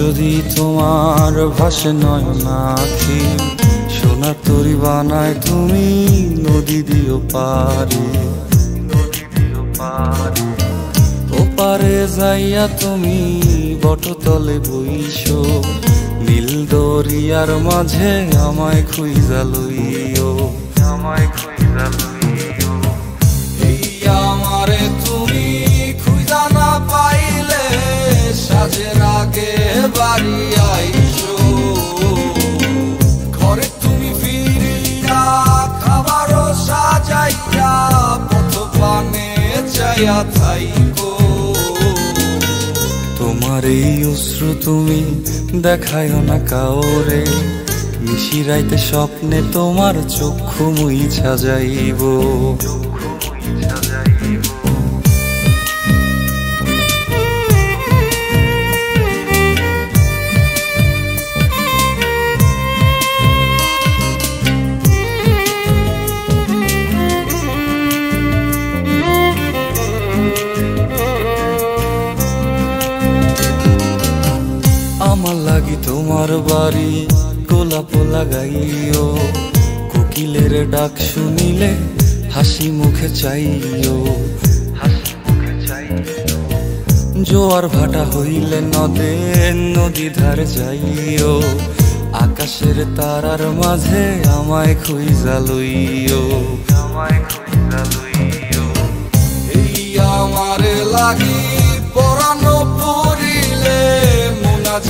যদি তোমার ভাসে নয়নাখি, সোনা তরি বানায় তুমি নদী দিও পারে। ওপারে যাইয়া তুমি বটতলে বইসো, নীল দরিয়ার মাঝে আমায় খুঁজা লইও, আমায় খুঁজা লইও। এই আমারে তুমি খুঁজা না পাইলে সাজের আগে বাড়ি আইসো, ঘরে তুমি ফিরিয়া খাবারও সাজাইয়া পথ পানে চাইয়া থাইকো। তোমার এই অশ্রু তুমি দেখায়ও না কাউরে, নিশিরাইতে স্বপ্নে তোমার চক্ষু মুইছা যাইব। আমার লাগি তোমার বাড়ি গোলাপ লাগাইও, কোকিলের ডাক শুনিলে হাসি মুখে চাইও, হাসি মুখে চাইও। জোয়ার ভাটা হইলে নদে নদী ধারে যাইও, আকাশের তারার মাঝে আমায় খুঁজা লইও, আমায় খুঁজা লইও। এই আমারে লাগি পরানো পড়িলে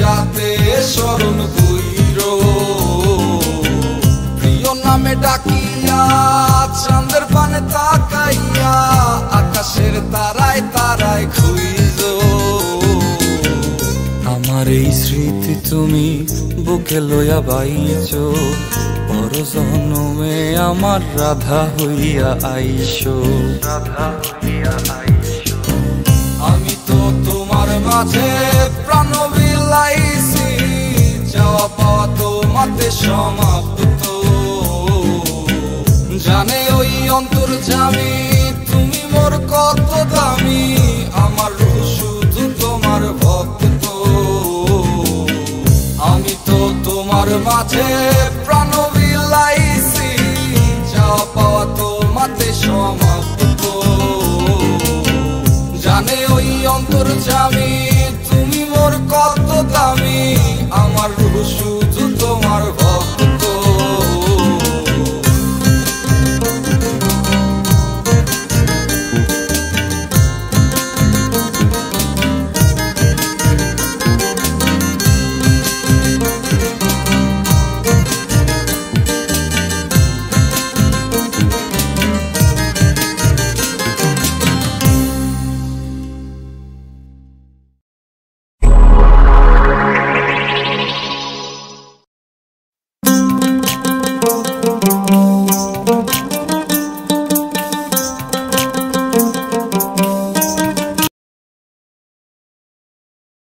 যাতে স্মরণ কইরো, প্রিয় নামে ডাকিয়া চাঁদের পানে তাকাইয়া আকাশের তারায় তারায় খুঁজো। আমার এই স্মৃতি তুমি বুকে লইয়া বাইছো, পর জন্মে আমার রাধা হইয়া আইসো, রাধা হইয়া আইসো। আমি তো তোমার মাঝে প্রাণ বিলাইছি, যাওয়া পাওয়া তোমাতে সমাপ্ত। জানে ওই অন্তর্যামী তুমি মোর কত দামি, আমার রূহ শুধু তোমার ভক্ত। আমি তো তোমার মাঝে